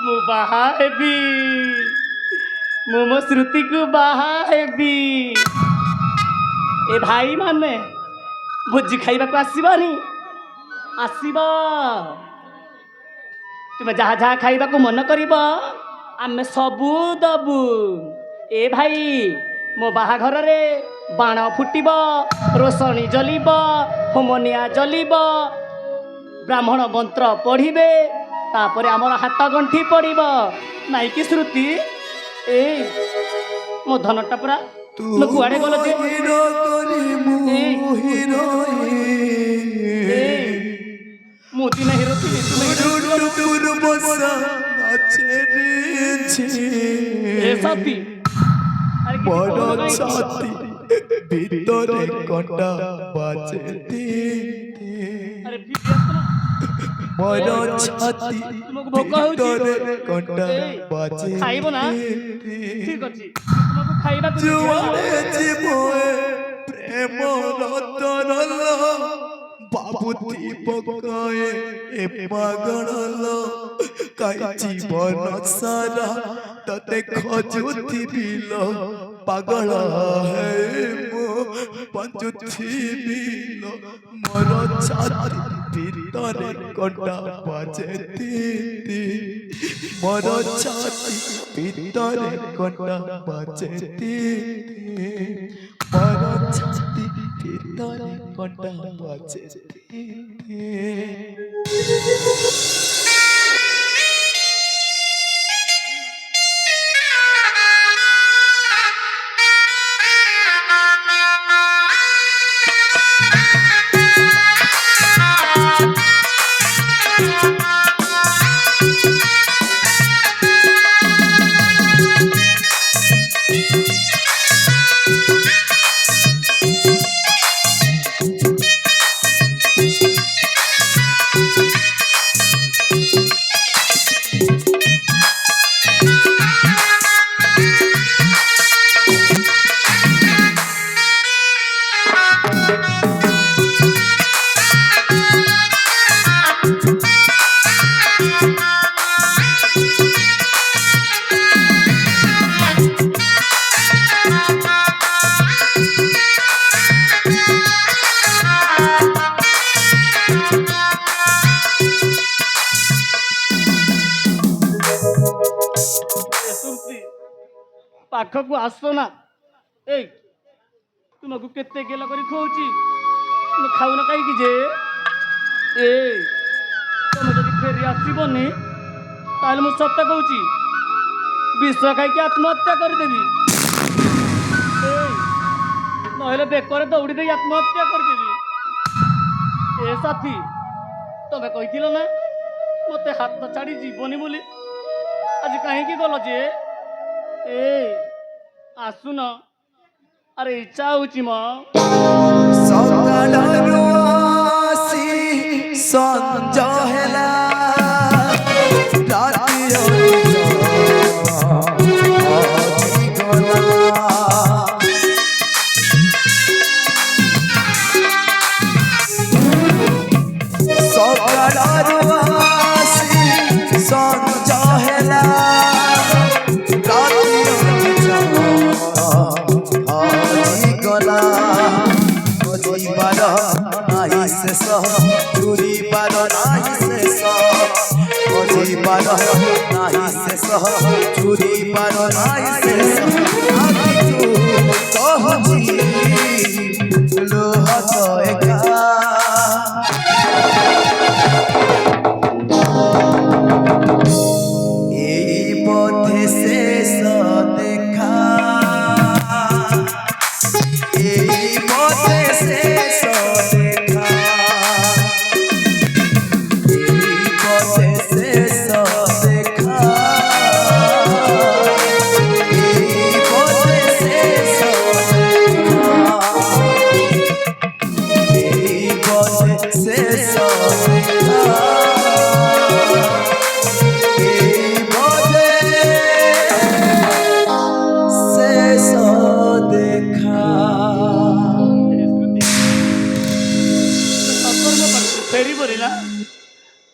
मु बाहा हेबी मु मो श्रुति को बाहा हेबी ए भाई माने भोजी खाइबा को आसीबानी आसीब तुम जहाँ जहाँ खाइबा को मन करिब आमे सबू दबू ए भाई मो बाहाघर रे बाण फुटिब रोशनी जलिब होमनिया जलिब ब्राह्मण मंत्र पढ़िबे तापर आमर हाथ गंठी पड़ब नाई कि श्रुति ए मो धनटा पूरा कुआड़े गल मोती ना हिरो साथी बड़ छाती ভিতরে কটা বাজে अरे বড় ছাতি ভিতরে কটা বাজে খাইব না ঠিক আছে তোমাকে খাইবা জুয়ারে জীবনে প্রেম রতন বাবুতি পকায়ে এ পাগল কাই জীবন সারা ততে খজুতি বিল পাগল হে মো পঞ্চুতি বিল মোর ছাতি ভিতরে কটা বাজে তিতি মোর ছাতি ভিতরে কটা বাজে তিতি মোর ছাতি ভিতরে কটা বাজে তিতি पाखक आसो ना ए तुमको केते गेला करी खोउची तुम खाऊ ना कहीं जे ए तुम जदि फेरी आसबनी ताले मु सत्य कहूची विष खाई आत्महत्या करदेवी नहले बेकर दौड़ी दे आत्महत्या करदेवी ए साथी तमे कही ना मते हाथ छाड़ी जीवनी बोली आज कहीं गल जे ए आसुन अरे इच्छा होची म सकाळରୁ आसी संज ହେଲା चूरी पार नाही शेष बजी पार नाही शेष चूरी पार नाही शेष कहजी लोह तो एका এই পথে শেষ দেখা এই পথে শেষ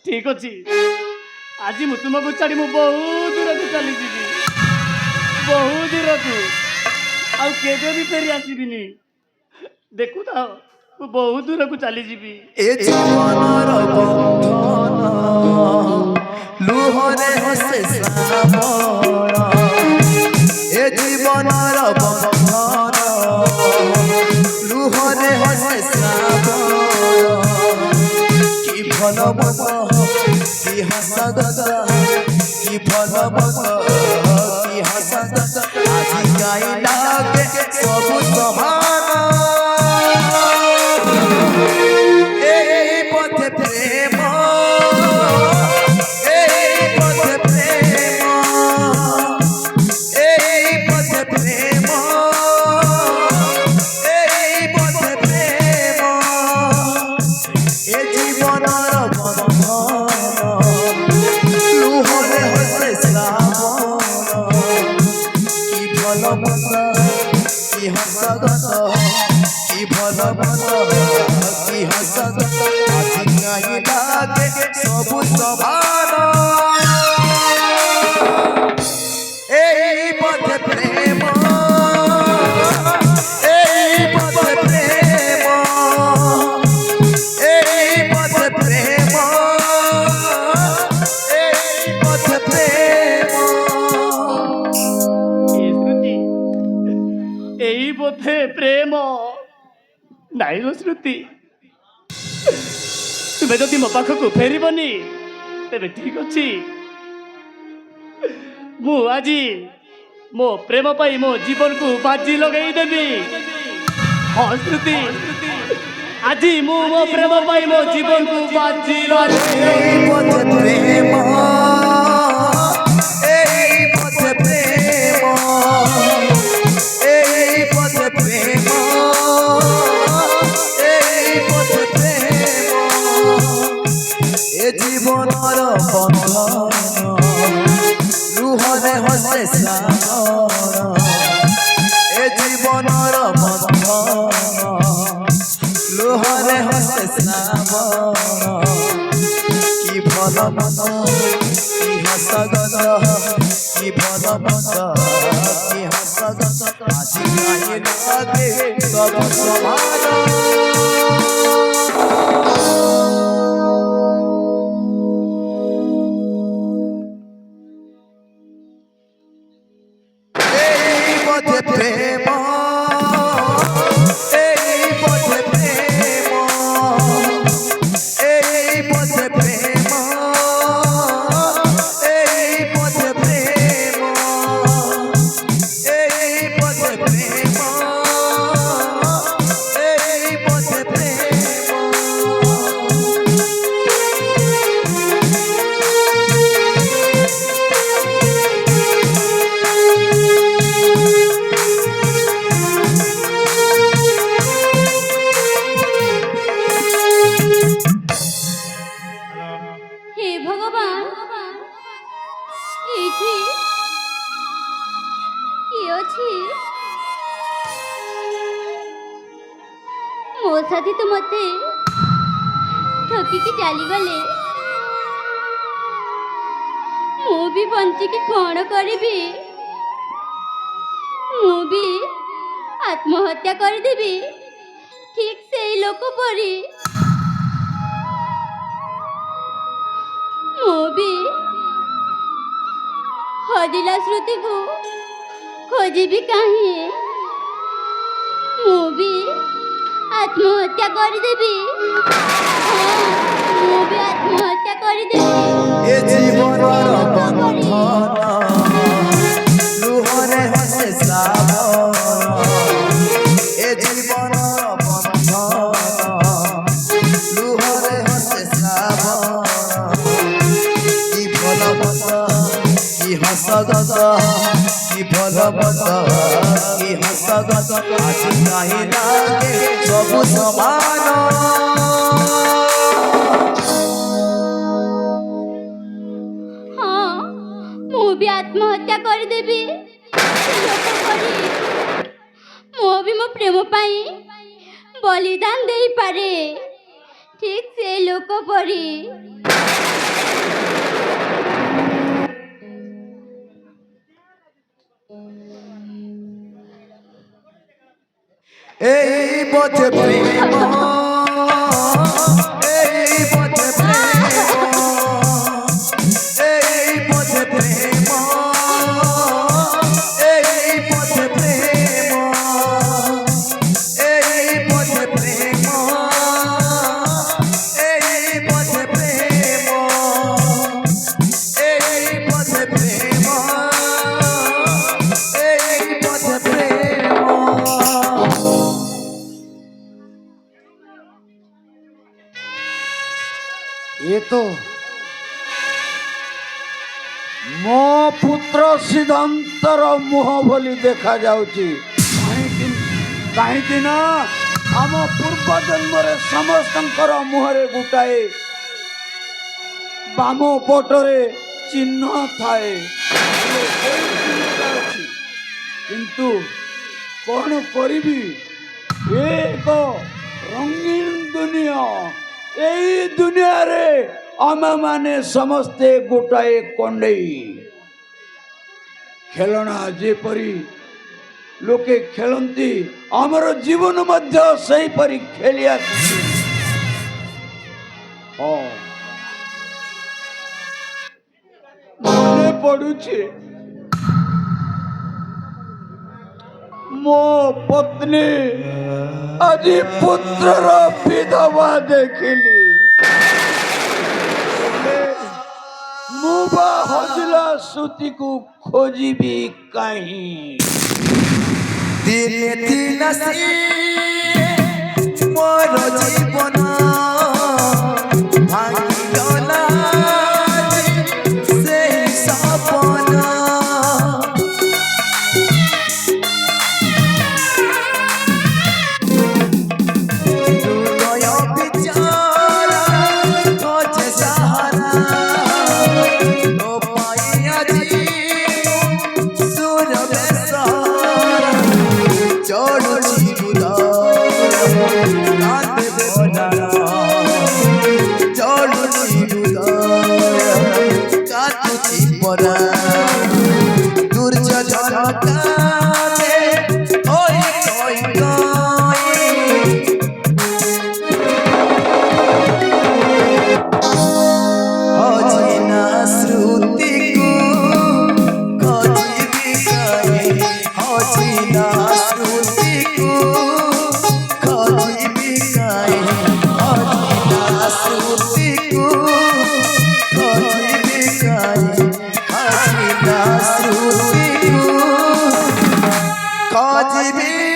ଠିକ ଅଛି ଆଜି ମୁଁ ତୁମକୁ ଛାଡ଼ି ମୁଁ ବହୁତ ଦୂରକୁ ଚାଲିଯିବି ବହୁତ ଦୂରକୁ ଆଉ କେବେ ବି ଫେରି ଆସିବିନି ଦେଖୁଥାଅ ମୁଁ ବହୁତ ଦୂରକୁ ଚାଲିଯିବି ଏ ଜୀବନର ବନ୍ଧନ ଲୁହରେ ହସେ ଶ୍ରାବଣ ଏ ଜୀବନର ବନ୍ଧନ ଲୁହରେ ହସେ ଶ୍ରାବଣ କି ଭଲ ମନ କି ହସ ଗଦ କି ଭଲ ମନ କି ହସ ଗଦ ଆଜି ଗାଇ ଲାଗେ ସବୁ ସମାନ এই পথে প্রেম এই পথে প্রেম এই পথে প্রেম এই পথে প্রেম এ জীবনর বন্ধন লুহরে হসে শ্রাবণ কি ভাল মন কি হস গত কি ভাল মন কি হস গত আজি গাই লাগে সবু সমান এই পথে প্রেম এই পথে প্রেম এই পথে প্রেম এই পথে প্রেম ଏ ସ୍ମୃତି ଏଇ ବୋଧେ ପ୍ରେମ ନାଇଁ ର ସ୍ମୃତି ତୁମେ ଯଦି ମୋ ପାଖକୁ ଫେରିବନି ତେବେ ଠିକ ଅଛି ମୁଁ ଆଜି ମୋ ପ୍ରେମ ପାଇଁ ମୋ ଜୀବନକୁ ବାଜି ଲଗେଇଦେବି ହଁ ସ୍ମୃତି ଆଜି ମୁଁ ମୋ ପ୍ରେମ ପାଇଁ ମୋ ଜୀବନକୁ ବାଜି ଲଗେଇଦେବି এই পথে প্রেম এই পথে প্রেম এই পথে প্রেম এই পথে প্রেম এ জীবনর বন্ধন লুহরে হসে শ্রাবণ এ জীবনর বন্ধন লুহরে হসে শ্রাবণ কি ভাল মন কি হস গত কি ভাল মন কি হস গত আজি গাই লাগে সব সমান এই পথে প্রেম এই পথে প্রেম এই পথে প্রেম এই পথে প্রেম এই পথে প্রেম এই পথে প্রেম হে ভগবান এইଠି কি ଅଛି ମୋ ସାଥୀ ତ ମତେ ଠକିକି ଚାଲିଗଲେ ମୁଁ ବି ବଞ୍ଚିକି କ'ଣ କରିବି ମୁଁ ବି ଆତ୍ମହତ୍ୟା କରିଦେବି ଠିକ୍ ସେଇ ଲୋକ ପରି ମୁଁ ବି ହଜିଲା ସ୍ମୃତିକୁ ଖୋଜିବି କାହିଁ ମୁଁ ବି ଆତ୍ମହତ୍ୟା କରିଦେବି ହଁ, ମୁଁ ବି ଆତ୍ମହତ୍ୟା କରିଦେବି এ জীবনর বন্ধন লুহরে হসে শ্রাবণ এ জীবনর বন্ধন লুহরে হসে শ্রাবণ কি ভাল মত কি হস গত কি ভাল মত কি হস গত আজি গাই লাগে সবু সমান ହଁ ମୁଁ ବି ଆତ୍ମହତ୍ୟା କରିଦେବି ଲୋକ ପରି ମୁଁ ବି ମୋ ପ୍ରେମ ପାଇଁ ବଳିଦାନ ଦେଇପାରେ ଠିକ୍ ସେ ଲୋକ ପରି এই বোঝে প্রেম এই বোঝে প্রেম এই বোঝে প্রেম এই বোঝে প্রেম এই বোঝে প্রেম এই বোঝে প্রেম এই বোঝে প্রেম এই বোঝে প্রেম। ଏ ତ ମୋ ପୁତ୍ର ସିଦ୍ଧାନ୍ତର ମୁହଁ ଭଳି ଦେଖାଯାଉଛି। କାହିଁକି ନା ଆମ ପୂର୍ବ ଜନ୍ମରେ ସମସ୍ତଙ୍କର ମୁହଁରେ ଗୋଟାଏ ବାମ ପଟରେ ଚିହ୍ନ ଥାଏ। ହେଲେ ସେଇ ଚିହ୍ନଟା ଅଛି। କିନ୍ତୁ କ'ଣ କରିବି, ଏ ଏକ ରଙ୍ଗୀନ ଦୁନିଆ। এই দুনিয়ারে ଆମେମାନେ ସମସ୍ତେ ଗୋଟାଏ କଣ୍ଡେଇ। ଖେଳଣା ଯେପରି ଲୋକେ ଖେଳନ୍ତି, ଆମର ଜୀବନ ମଧ୍ୟ ସେହିପରି ଖେଳି ଆସିଛି। ହଁ, ମନେ ପଡୁଛି ମୋ ପତ୍ନୀ ଆଜି ପୁତ୍ରର ବିଧବା ଦେଖିଲି। ମୁଁ ବା ହଜିଲା ସୁତିକୁ ଖୋଜିବି କାହିଁ। ଦିନେ ଥିଲା ସେ ମୋର ଜୀବନ ଭାଙ୍ଗିଗଲା ସେହି ସପନ। Kau